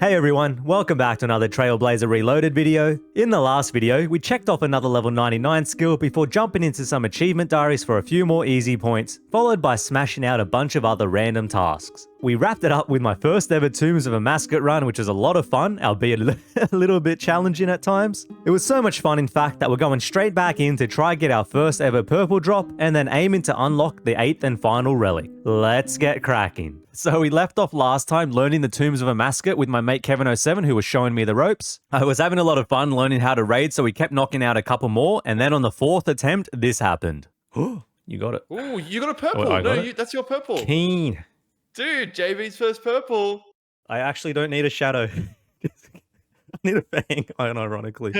Hey everyone, welcome back to another Trailblazer Reloaded video. In the last video, we checked off another level 99 skill before jumping into some achievement diaries for a few more easy points, followed by smashing out a bunch of other random tasks. We wrapped it up with my first ever Tombs of a Mascot run, which was a lot of fun, albeit a little bit challenging at times. It was so much fun in fact that we're going straight back in to try get our first ever purple drop and then aiming to unlock the 8th and final relic. Let's get cracking. So we left off last time learning the Tombs of a Mascot with my mate Kevin07 who was showing me the ropes. I was having a lot of fun learning how to raid, so we kept knocking out a couple more, and then on the 4th attempt, this happened. You got it. Oh, you got a purple. Oh, no, that's your purple. Keen. Dude, JB's first purple. I actually don't need a shadow. I need a fang, ironically.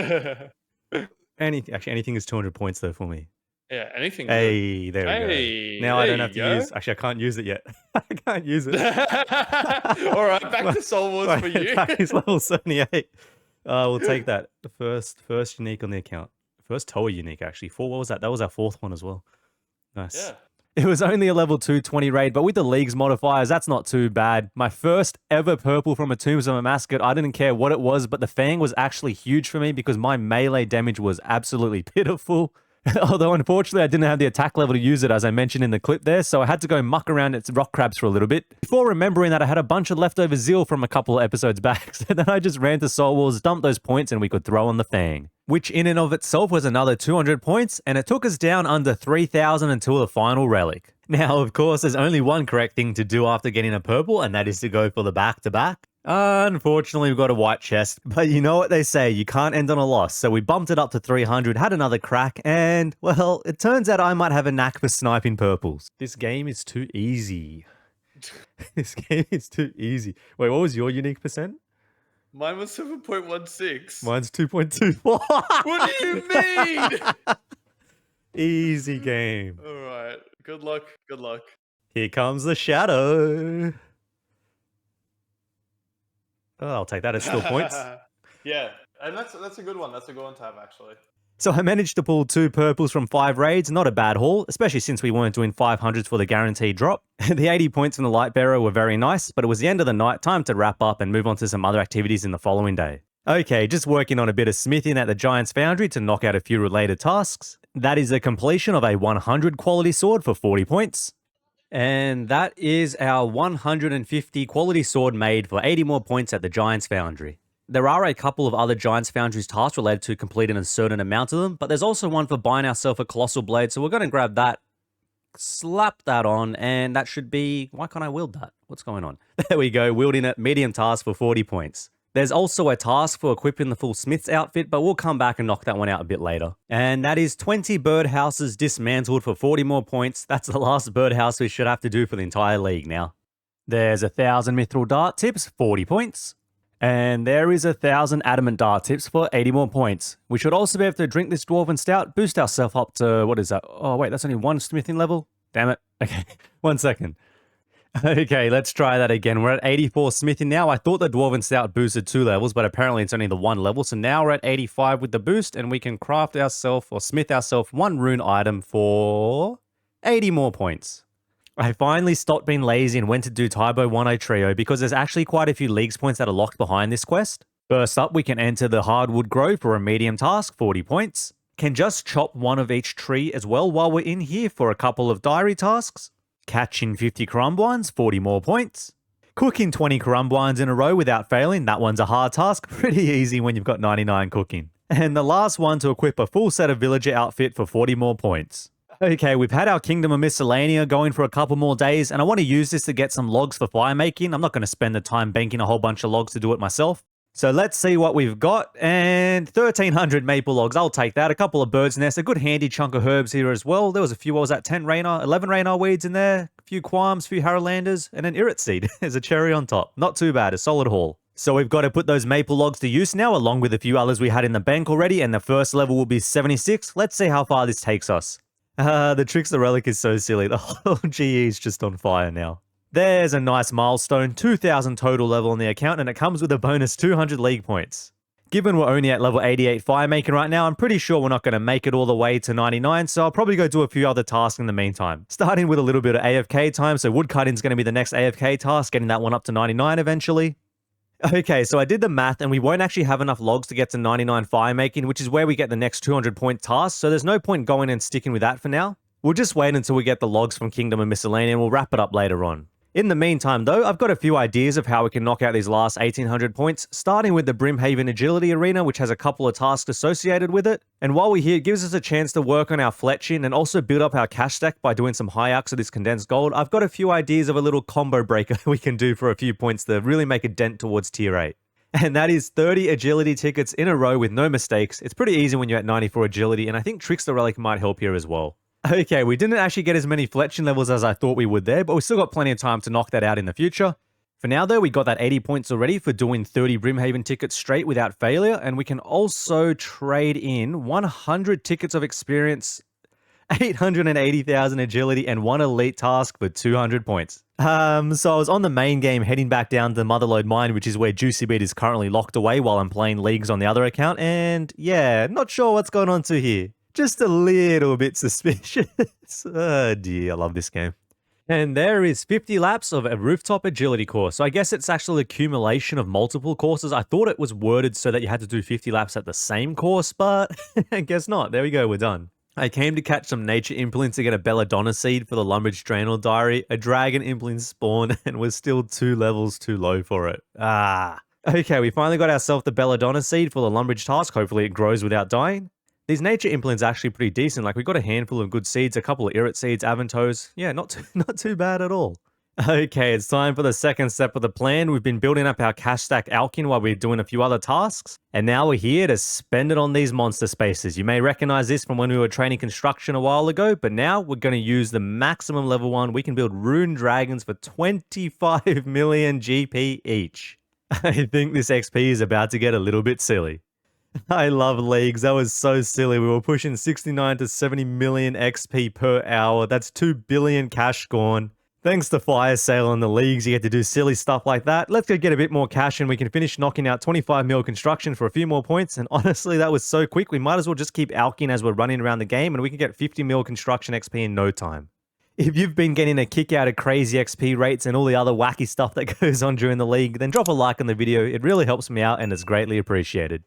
Anything is 200 points though for me. Yeah, anything. Hey, there we go. Now I don't have to use... Actually, I can't use it yet. I can't use it. All right, back to Soul Wars for you. Attack is level 78. We'll take that. The first unique on the account. First Toa unique, actually. What was that? That was our 4th one as well. Nice. Yeah. It was only a level 220 raid, but with the Leagues modifiers, that's not too bad. My first ever purple from a Tombs of a Mascot, I didn't care what it was, but the Fang was actually huge for me because my melee damage was absolutely pitiful. Although, unfortunately, I didn't have the attack level to use it, as I mentioned in the clip there, so I had to go muck around its rock crabs for a little bit, before remembering that I had a bunch of leftover zeal from a couple of episodes back, so then I just ran to Soul Wars, dumped those points, and we could throw on the Fang. Which in and of itself was another 200 points, and it took us down under 3,000 until the final relic. Now, of course, there's only one correct thing to do after getting a purple, and that is to go for the back-to-back. Unfortunately, we've got a white chest, but you know what they say, you can't end on a loss, so we bumped it up to 300, had another crack, and, well, it turns out I might have a knack for sniping purples. This game is too easy. This game is too easy. Wait, what was your unique percent? Mine was 7.16. Mine's 2.24. What do you mean? Easy game. All right. Good luck. Good luck. Here comes the shadow. Oh, I'll take that as still points. Yeah, and that's a good one. That's a good one to have, actually. So I managed to pull 2 purples from 5 raids. Not a bad haul, especially since we weren't doing 500s for the guaranteed drop. The 80 points from the light bearer were very nice, but it was the end of the night, time to wrap up and move on to some other activities in the following day. Okay, just working on a bit of smithing at the Giant's Foundry to knock out a few related tasks. That is the completion of a 100 quality sword for 40 points. And that is our 150 quality sword made for 80 more points at the Giant's Foundry. There are a couple of other Giant's Foundry's tasks related to completing a certain amount of them, but there's also one for buying ourselves a Colossal Blade, so we're going to grab that, slap that on, and that should be... Why can't I wield that? What's going on? There we go, wielding it, medium task for 40 points. There's also a task for equipping the full Smith's outfit, but we'll come back and knock that one out a bit later. And that is 20 birdhouses dismantled for 40 more points. That's the last birdhouse we should have to do for the entire league now. There's 1,000 mithril dart tips, 40 points. And there is 1,000 adamant dart tips for 80 more points. We should also be able to drink this dwarven stout, boost ourselves up to, what is that? Oh wait, that's only 1 smithing level? Damn it. Okay, 1 second. Okay, let's try that again. We're at 84 smithing now. I thought the Dwarven Stout boosted 2 levels, but apparently it's only the 1 level. So now we're at 85 with the boost, and we can craft ourselves or smith ourselves 1 rune item for 80 more points. I finally stopped being lazy and went to do Tybo 1 Trio because there's actually quite a few Leagues points that are locked behind this quest. First up, we can enter the Hardwood Grove for a medium task, 40 points. Can just chop 1 of each tree as well while we're in here for a couple of diary tasks. Catching 50 Karamjas, 40 more points. Cooking 20 Karamjas in a row without failing, that one's a hard task, pretty easy when you've got 99 cooking. And the last one to equip a full set of villager outfit for 40 more points. Okay, we've had our Kingdom of Misthalin going for a couple more days, and I want to use this to get some logs for fire making. I'm not going to spend the time banking a whole bunch of logs to do it myself. So let's see what we've got, and 1,300 maple logs, I'll take that. A couple of bird's nests, a good handy chunk of herbs here as well. There was a few, what was that, 10 Raynar, 11 Raynar weeds in there, a few qualms, a few Harrowlanders, and an Irrit seed. There's a cherry on top. Not too bad, a solid haul. So we've got to put those maple logs to use now, along with a few others we had in the bank already, and the first level will be 76. Let's see how far this takes us. The Trickster Relic is so silly. The whole GE is just on fire now. There's a nice milestone, 2,000 total level on the account, and it comes with a bonus 200 league points. Given we're only at level 88 firemaking right now, I'm pretty sure we're not going to make it all the way to 99, so I'll probably go do a few other tasks in the meantime. Starting with a little bit of AFK time, so woodcutting is going to be the next AFK task, getting that one up to 99 eventually. Okay, so I did the math and we won't actually have enough logs to get to 99 fire making, which is where we get the next 200-point task, so there's no point going and sticking with that for now. We'll just wait until we get the logs from Kingdom and Misthalin and we'll wrap it up later on. In the meantime though, I've got a few ideas of how we can knock out these last 1800 points, starting with the Brimhaven Agility Arena, which has a couple of tasks associated with it. And while we're here, it gives us a chance to work on our fletching and also build up our cash stack by doing some high arcs of this condensed gold. I've got a few ideas of a little combo breaker we can do for a few points to really make a dent towards tier 8. And that is 30 agility tickets in a row with no mistakes. It's pretty easy when you're at 94 agility, and I think Trickster Relic might help here as well. Okay, we didn't actually get as many fletching levels as I thought we would there, but we still got plenty of time to knock that out in the future. For now though, we got that 80 points already for doing 30 Brimhaven tickets straight without failure, and we can also trade in 100 tickets of experience, 880,000 agility, and 1 elite task for 200 points. So I was on the main game heading back down to the Motherlode Mine, which is where JuicyBeet is currently locked away while I'm playing Leagues on the other account, and yeah, not sure what's going on to here. Just a little bit suspicious. Oh dear, I love this game. And there is 50 laps of a rooftop agility course. So I guess it's actually accumulation of multiple courses. I thought it was worded so that you had to do 50 laps at the same course, but I guess not. There we go, we're done. I came to catch some nature implants to get a belladonna seed for the Lumbridge Draenor diary. A dragon implant spawned and was still 2 levels too low for it. Okay, we finally got ourselves the belladonna seed for the Lumbridge task. Hopefully it grows without dying. These nature implants are actually pretty decent. Like, we got a handful of good seeds, a couple of Irrit seeds, Avantos. Yeah, not too bad at all. Okay, it's time for the second step of the plan. We've been building up our cash stack Alkin while we're doing a few other tasks. And now we're here to spend it on these monster spaces. You may recognize this from when we were training construction a while ago, but now we're going to use the maximum level 1. We can build rune dragons for 25 million GP each. I think this XP is about to get a little bit silly. I love Leagues. That was so silly. We were pushing 69 to 70 million XP per hour. That's 2 billion cash gone. Thanks to Fire Sale on the Leagues, you get to do silly stuff like that. Let's go get a bit more cash and we can finish knocking out 25 mil construction for a few more points. And honestly, that was so quick. We might as well just keep alking as we're running around the game and we can get 50 mil construction XP in no time. If you've been getting a kick out of crazy XP rates and all the other wacky stuff that goes on during the league, then drop a like on the video. It really helps me out and it's greatly appreciated.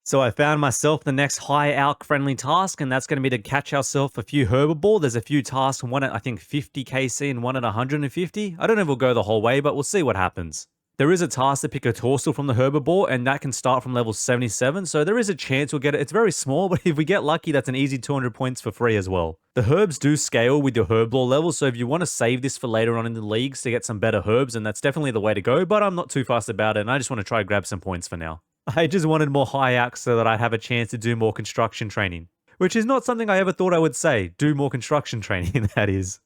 So I found myself the next high alk friendly task, and that's going to be to catch ourselves a few herbivore. There's a few tasks, one at I think 50 KC and one at 150. I don't know if we'll go the whole way, but we'll see what happens. There is a task to pick a torsal from the herbivore, and that can start from level 77, so there is a chance we'll get it. It's very small, but if we get lucky, that's an easy 200 points for free as well. The herbs do scale with your herb lore level, so if you want to save this for later on in the leagues to get some better herbs, then that's definitely the way to go, but I'm not too fussed about it, and I just want to try grab some points for now. I just wanted more high alks so that I'd have a chance to do more construction training. Which is not something I ever thought I would say. Do more construction training, that is.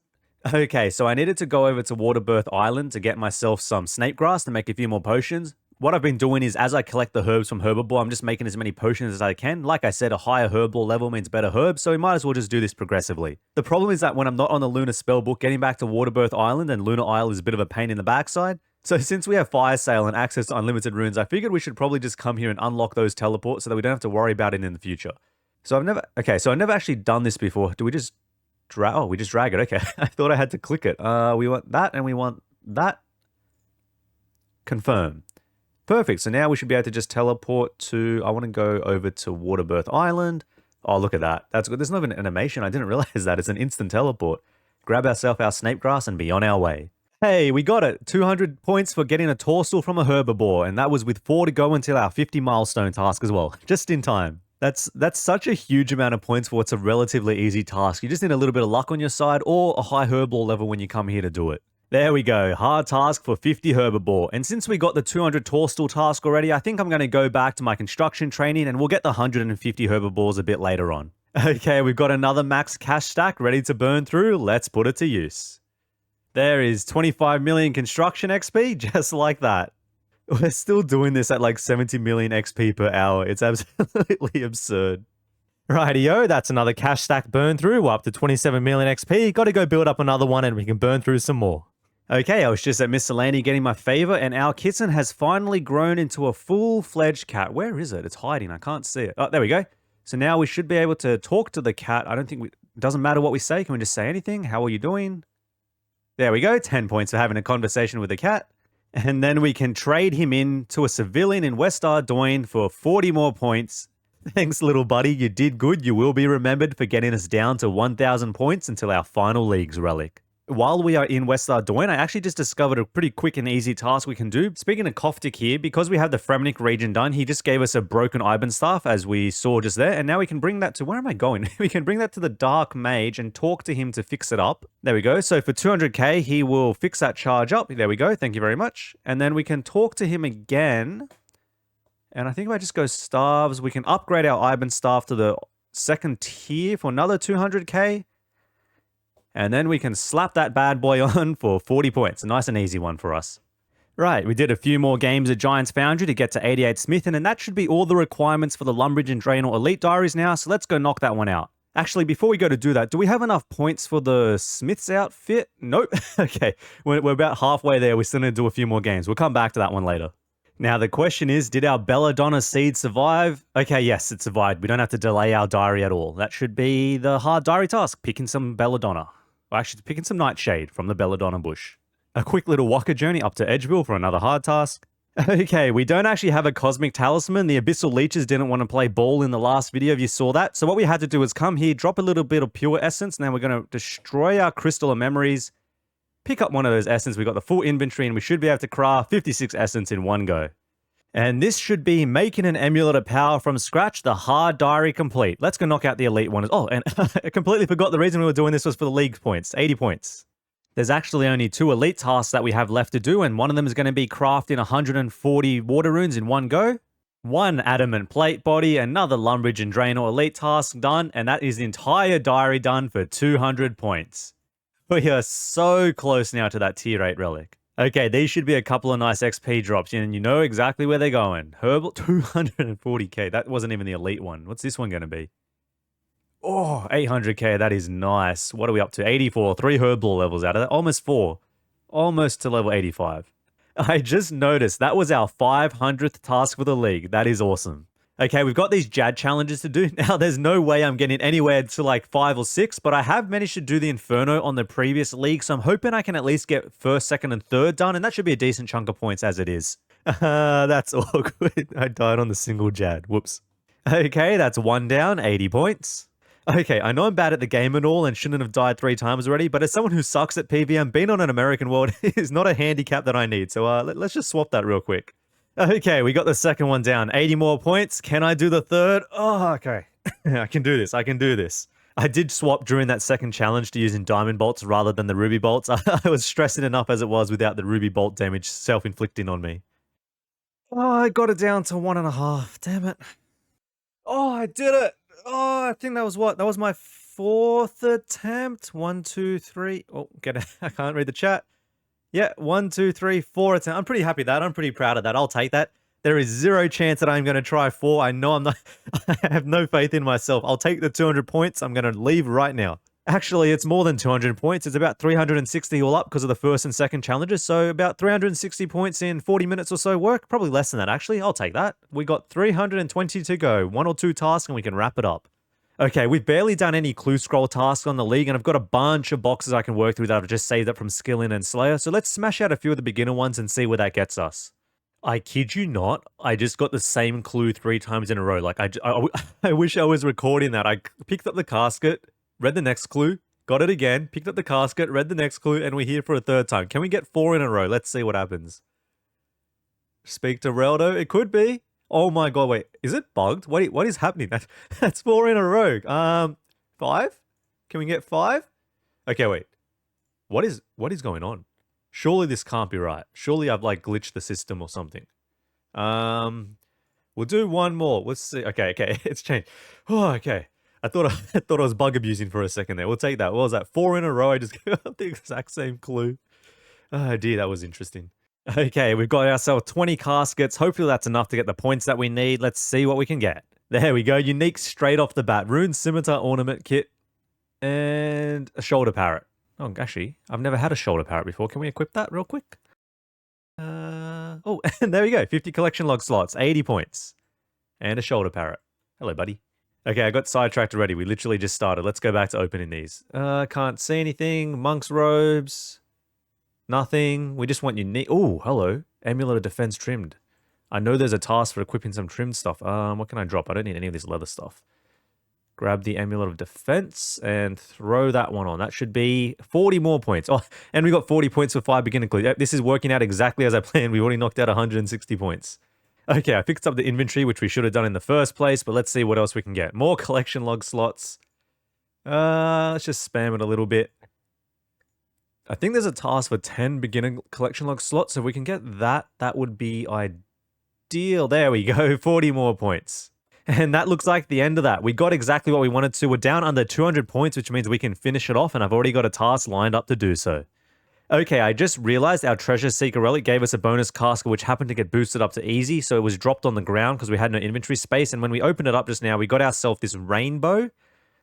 Okay, so I needed to go over to Waterbirth Island to get myself some snake grass to make a few more potions. What I've been doing is, as I collect the herbs from Herbivore, I'm just making as many potions as I can. Like I said, a higher herb lore level means better herbs, so we might as well just do this progressively. The problem is that when I'm not on the Lunar spellbook, getting back to Waterbirth Island and Lunar Isle is a bit of a pain in the backside. So since we have Fire Sale and access to unlimited runes, I figured we should probably just come here and unlock those teleports so that we don't have to worry about it in the future. So I've never actually done this before. Do we just drag? Oh, we just drag it. Okay, I thought I had to click it. We want that and we want that. Confirm. Perfect. So now we should be able to just teleport to, I want to go over to Waterbirth Island. Oh, look at that. That's good. There's not even an animation. I didn't realize that. It's an instant teleport. Grab ourselves our snake grass and be on our way. Hey, we got it. 200 points for getting a torsal from a herbivore, and that was with 4 to go until our 50 milestone task as well. Just in time. That's such a huge amount of points for what's a relatively easy task. You just need a little bit of luck on your side or a high herbivore level when you come here to do it. There we go. Hard task for 50 herbivore. And since we got the 200 torsal task already, I think I'm going to go back to my construction training and we'll get the 150 herbivores a bit later on. Okay, we've got another max cash stack ready to burn through. Let's put it to use. There is 25 million construction XP, just like that. We're still doing this at like 70 million XP per hour. It's absolutely absurd. Rightio, that's another cash stack burn through. We're up to 27 million XP. Got to go build up another one and we can burn through some more. Okay, I was just at Misthalin getting my favor and our kitten has finally grown into a full-fledged cat. Where is it? It's hiding. I can't see it. Oh, there we go. So now we should be able to talk to the cat. I don't think it doesn't matter what we say. Can we just say anything? How are you doing? There we go, 10 points for having a conversation with the cat. And then we can trade him in to a civilian in West Ardoyne for 40 more points. Thanks, little buddy. You did good. You will be remembered for getting us down to 1,000 points until our final Leagues relic. While we are in West Ardoyne, I actually just discovered a pretty quick and easy task we can do. Speaking of Koftik here, because we have the Fremnik region done, he just gave us a broken Iban staff, as we saw just there, and now we can bring that to, where am I going? We can bring that to the Dark Mage and talk to him to fix it up. There we go. So for 200k, he will fix that charge up. There we go. Thank you very much. And then we can talk to him again. And I think if I just go staves, we can upgrade our Iban staff to the second tier for another 200k. And then we can slap that bad boy on for 40 points. A nice and easy one for us. Right, we did a few more games at Giants Foundry to get to 88 Smith, and then that should be all the requirements for the Lumbridge and Draenor Elite Diaries now, so let's go knock that one out. Actually, before we go to do that, do we have enough points for the Smith's outfit? Nope. Okay, we're about halfway there. We still need to do a few more games. We'll come back to that one later. Now, the question is, did our Belladonna seed survive? Okay, yes, it survived. We don't have to delay our diary at all. That should be the hard diary task, picking some Belladonna. Well, actually, picking some Nightshade from the Belladonna bush. A quick little walker journey up to Edgeville for another hard task. Okay, we don't actually have a Cosmic Talisman. The Abyssal Leeches didn't want to play ball in the last video, if you saw that. So what we had to do is come here, drop a little bit of pure essence, and then we're going to destroy our Crystal of Memories, pick up one of those essence. We got the full inventory, and we should be able to craft 56 essence in one go. And this should be making an amulet of power from scratch, the hard diary complete. Let's go knock out the elite one. Oh, and I completely forgot the reason we were doing this was for the league points, 80 points. There's actually only 2 elite tasks that we have left to do, and one of them is going to be crafting 140 water runes in one go. 1 adamant plate body, another Lumbridge and Draenor elite task done, and that is the entire diary done for 200 points. We are so close now to that tier 8 relic. Okay, these should be a couple of nice XP drops, and you know exactly where they're going. Herbal, 240k. That wasn't even the elite one. What's this one going to be? Oh, 800k. That is nice. What are we up to? 84. 3 herbal levels out of that. Almost 4. Almost to level 85. I just noticed that was our 500th task for the league. That is awesome. Okay, we've got these Jad challenges to do. Now, there's no way I'm getting anywhere to like 5 or 6, but I have managed to do the Inferno on the previous league, so I'm hoping I can at least get first, second, and third done, and that should be a decent chunk of points as it is. That's awkward. I died on the single Jad. Whoops. Okay, that's 1 down, 80 points. Okay, I know I'm bad at the game and all and shouldn't have died 3 times already, but as someone who sucks at PvM, being on an American world is not a handicap that I need, so let's just swap that real quick. Okay, we got the second one down. 80 more points. Can I do the third? Oh, okay. I can do this. I can do this. I did swap during that second challenge to using diamond bolts rather than the ruby bolts. I was stressing enough as it was without the ruby bolt damage self-inflicting on me. Oh, I got it down to 1.5. Damn it. Oh, I did it. Oh, I think that was what? That was my 4th attempt. 1, 2, 3. Oh, get it. I can't read the chat. Yeah, 1, 2, 3, 4 attempts. I'm pretty happy with that. I'm pretty proud of that. I'll take that. There is 0 chance that I'm going to try 4. I know I'm not. I have no faith in myself. I'll take the 200 points. I'm going to leave right now. Actually, it's more than 200 points. It's about 360 all up because of the first and second challenges. So about 360 points in 40 minutes or so work. Probably less than that, actually. I'll take that. We got 320 to go. 1 or 2 tasks and we can wrap it up. Okay, we've barely done any clue scroll tasks on the league, and I've got a bunch of boxes I can work through that I've just saved up from Skill In and Slayer, so let's smash out a few of the beginner ones and see where that gets us. I kid you not, I just got the same clue 3 times in a row. Like, I wish I was recording that. I picked up the casket, read the next clue, got it again, picked up the casket, read the next clue, and we're here for a 3rd time. Can we get 4 in a row? Let's see what happens. Speak to Reldo? It could be. Oh my god, wait, is it bugged? Wait, what is happening? That's 4 in a row. 5? Can we get 5? Okay, wait. What is going on? Surely this can't be right. Surely I've like glitched the system or something. We'll do 1 more. Let's see. Okay, it's changed. Oh, okay. I thought I was bug abusing for a second there. We'll take that. What was that? 4 in a row. I just got the exact same clue. Oh dear, that was interesting. Okay, we've got ourselves 20 caskets. Hopefully that's enough to get the points that we need. Let's see what we can get. There we go. Unique straight off the bat. Rune Scimitar Ornament Kit. And a Shoulder Parrot. Oh, actually, I've never had a Shoulder Parrot before. Can we equip that real quick? Oh, and there we go. 50 collection log slots. 80 points. And a Shoulder Parrot. Hello, buddy. Okay, I got sidetracked already. We literally just started. Let's go back to opening these. Can't see anything. Monk's robes. Nothing. We just want unique. Oh, hello. Amulet of Defense trimmed. I know there's a task for equipping some trimmed stuff. What can I drop? I don't need any of this leather stuff. Grab the Amulet of Defense and throw that one on. That should be 40 more points. Oh, and we got 40 points for 5 beginner clues. Yep, this is working out exactly as I planned. We've already knocked out 160 points. Okay, I fixed up the inventory, which we should have done in the first place, but let's see what else we can get. More collection log slots. Let's just spam it a little bit. I think there's a task for 10 beginner collection log slots, so if we can get that, that would be ideal. There we go, 40 more points. And that looks like the end of that. We got exactly what we wanted to. We're down under 200 points, which means we can finish it off, and I've already got a task lined up to do so. Okay, I just realized our Treasure Seeker Relic gave us a bonus cask, which happened to get boosted up to easy, so it was dropped on the ground because we had no inventory space, and when we opened it up just now, we got ourselves this rainbow.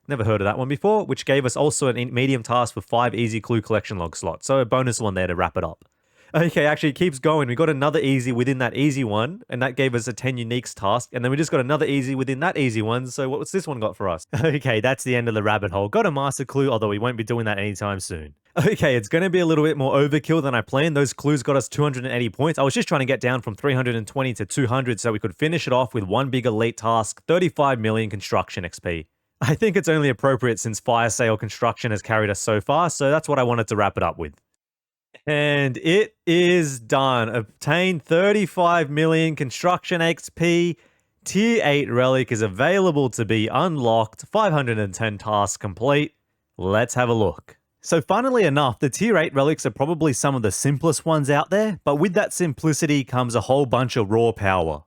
Never heard of that one before, which gave us also a medium task for 5 easy clue collection log slots, so a bonus one there to wrap it up. Okay, actually it keeps going. We got another easy within that easy one, and that gave us a 10 uniques task, and then we just got another easy within that easy one, so what's this one got for us? Okay, that's the end of the rabbit hole. Got a master clue, although we won't be doing that anytime soon. Okay, it's going to be a little bit more overkill than I planned. Those clues got us 280 points. I was just trying to get down from 320 to 200 so we could finish it off with one big elite task, 35 million construction XP. I think it's only appropriate since Fire Sale Construction has carried us so far, so that's what I wanted to wrap it up with. And it is done. Obtained 35 million construction XP. Tier 8 relic is available to be unlocked. 510 tasks complete. Let's have a look. So funnily enough, the tier 8 relics are probably some of the simplest ones out there, but with that simplicity comes a whole bunch of raw power.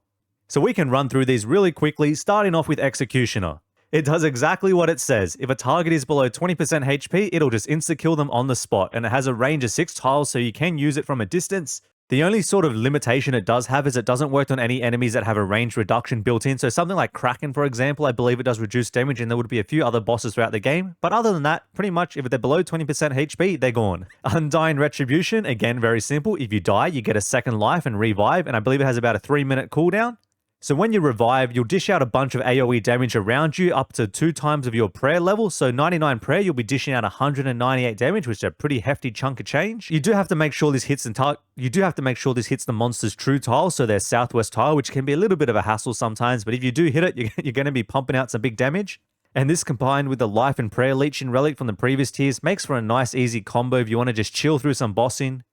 So we can run through these really quickly, starting off with Executioner. It does exactly what it says. If a target is below 20% HP, it'll just insta-kill them on the spot, and it has a range of 6 tiles, so you can use it from a distance. The only sort of limitation it does have is it doesn't work on any enemies that have a range reduction built in, so something like Kraken, for example, I believe it does reduce damage, and there would be a few other bosses throughout the game, but other than that, pretty much if they're below 20% HP, they're gone. Undying Retribution, again, very simple. If you die, you get a second life and revive, and I believe it has about a 3-minute cooldown. So when you revive, you'll dish out a bunch of AoE damage around you up to 2 times of your prayer level. So 99 prayer, you'll be dishing out 198 damage, which is a pretty hefty chunk of change. You do have to make sure this hits the monster's true tile, so their southwest tile, which can be a little bit of a hassle sometimes, but if you do hit it, you're going to be pumping out some big damage. And this combined with the life and prayer leeching relic from the previous tiers makes for a nice easy combo if you want to just chill through some bossing,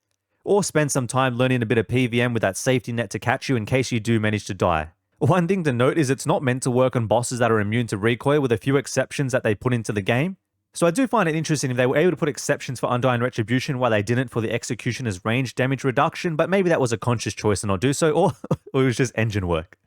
or spend some time learning a bit of PVM with that safety net to catch you in case you do manage to die. One thing to note is it's not meant to work on bosses that are immune to recoil, with a few exceptions that they put into the game. So I do find it interesting if they were able to put exceptions for Undying Retribution while they didn't for the Executioner's range damage reduction, but maybe that was a conscious choice to not do so, or it was just engine work.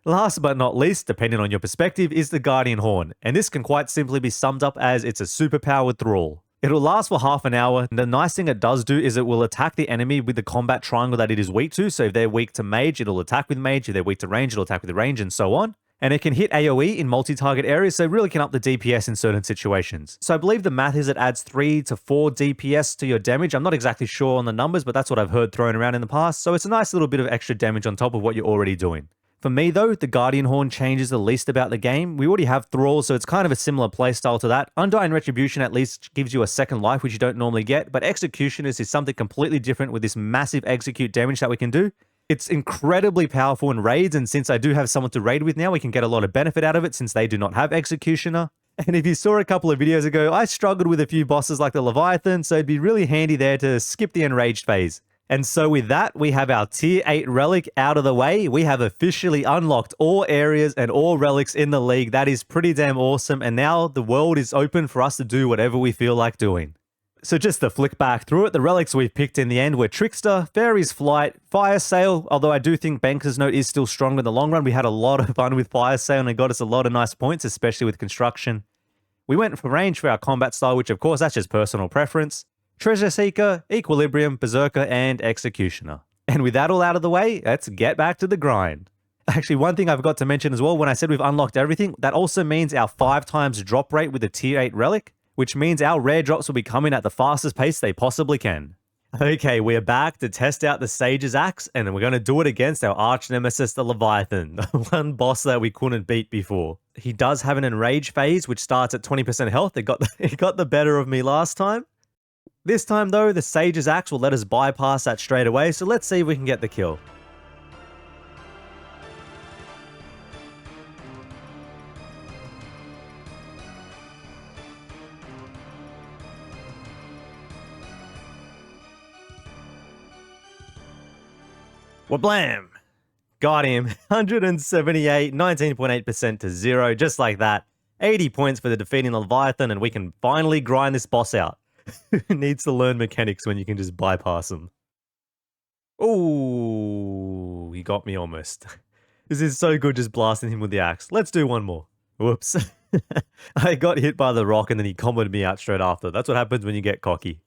Last but not least, depending on your perspective, is the Guardian Horn, and this can quite simply be summed up as it's a superpowered thrall. It'll last for half an hour, and the nice thing it does do is it will attack the enemy with the combat triangle that it is weak to, so if they're weak to mage, it'll attack with mage, if they're weak to range, it'll attack with range, and so on. And it can hit AoE in multi-target areas, so it really can up the DPS in certain situations. So I believe the math is it adds 3 to 4 DPS to your damage. I'm not exactly sure on the numbers, but that's what I've heard thrown around in the past, so it's a nice little bit of extra damage on top of what you're already doing. For me though, the Guardian Horn changes the least about the game. We already have Thralls, so it's kind of a similar playstyle to that. Undying Retribution at least gives you a second life, which you don't normally get, but Executioners is something completely different with this massive execute damage that we can do. It's incredibly powerful in raids, and since I do have someone to raid with now, we can get a lot of benefit out of it since they do not have Executioner. And if you saw a couple of videos ago, I struggled with a few bosses like the Leviathan, so it'd be really handy there to skip the enraged phase. And so with that, we have our tier 8 relic out of the way. We have officially unlocked all areas and all relics in the league. That is pretty damn awesome. And now the world is open for us to do whatever we feel like doing. So just to flick back through it, the relics we've picked in the end were Trickster, Fairy's Flight, Fire Sale, although I do think Banker's Note is still strong in the long run. We had a lot of fun with Fire Sale and it got us a lot of nice points, especially with construction. We went for range for our combat style, which of course that's just personal preference. Treasure Seeker, Equilibrium, Berserker, and Executioner. And with that all out of the way, let's get back to the grind. Actually, one thing I forgot to mention as well, when I said we've unlocked everything, that also means our 5 times drop rate with the tier 8 relic, which means our rare drops will be coming at the fastest pace they possibly can. Okay, we're back to test out the Sage's Axe, and we're going to do it against our arch nemesis, the Leviathan, the one boss that we couldn't beat before. He does have an enrage phase, which starts at 20% health. It got the better of me last time. This time though, the Sage's Axe will let us bypass that straight away, so let's see if we can get the kill. Wablam! Got him. 178, 19.8% to 0, just like that. 80 points for the defeating Leviathan, and we can finally grind this boss out. Who needs to learn mechanics when you can just bypass them? Ooh, he got me almost. This is so good just blasting him with the axe. Let's do one more. Whoops. I got hit by the rock and then he comboed me out straight after. That's what happens when you get cocky.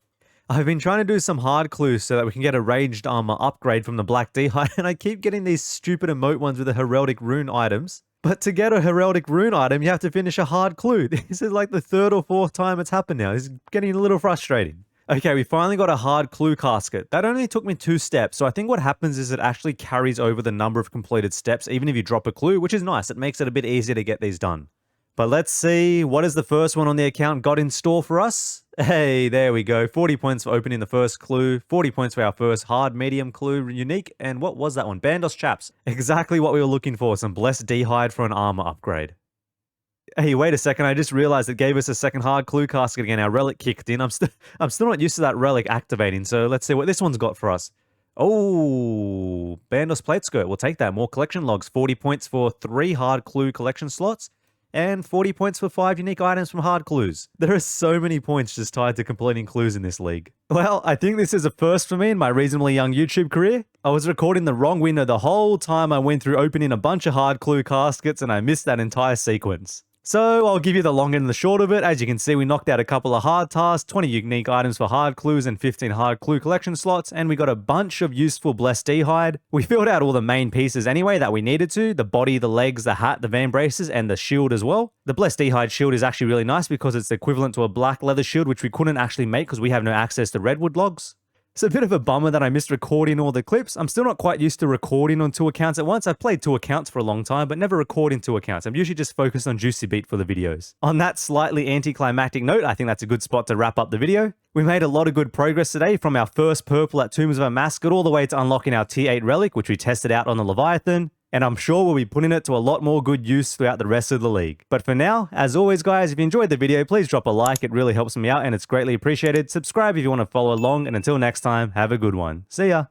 I've been trying to do some hard clues so that we can get a ranged armor upgrade from the black d'hide, and I keep getting these stupid emote ones with the heraldic rune items. But to get a heraldic rune item, you have to finish a hard clue. This is like the 3rd or 4th time it's happened now. This is getting a little frustrating. Okay, we finally got a hard clue casket. That only took me 2 steps, so I think what happens is it actually carries over the number of completed steps, even if you drop a clue, which is nice. It makes it a bit easier to get these done. But let's see, what is the first one on the account got in store for us? Hey, there we go. 40 points for opening the first clue, 40 points for our first hard medium clue unique, and what was that one? Bandos Chaps. Exactly what we were looking for, some blessed d'hide for an armor upgrade. Hey, wait a second, I just realized it gave us a second hard clue casket again. Our relic kicked in. I'm still not used to that relic activating, so let's see what this one's got for us. Oh, Bandos Plate Skirt. We'll take that. More collection logs. 40 points for 3 hard clue collection slots. And 40 points for 5 unique items from hard clues. There are so many points just tied to completing clues in this league. Well, I think this is a first for me in my reasonably young YouTube career. I was recording the wrong window the whole time I went through opening a bunch of hard clue caskets and I missed that entire sequence. So I'll give you the long and the short of it. As you can see, we knocked out a couple of hard tasks, 20 unique items for hard clues and 15 hard clue collection slots, and we got a bunch of useful blessed d'hide. We filled out all the main pieces anyway that we needed to, the body, the legs, the hat, the van braces, and the shield as well. The blessed d'hide shield is actually really nice because it's equivalent to a black leather shield, which we couldn't actually make because we have no access to redwood logs. It's a bit of a bummer that I missed recording all the clips. I'm still not quite used to recording on 2 accounts at once. I've played 2 accounts for a long time, but never recording 2 accounts. I'm usually just focused on JuicyBeet for the videos. On that slightly anticlimactic note, I think that's a good spot to wrap up the video. We made a lot of good progress today, from our first purple at Tombs of a Mascot all the way to unlocking our Tier 8 relic, which we tested out on the Leviathan. And I'm sure we'll be putting it to a lot more good use throughout the rest of the league. But for now, as always guys, if you enjoyed the video, please drop a like. It really helps me out and it's greatly appreciated. Subscribe if you want to follow along, and until next time, have a good one. See ya!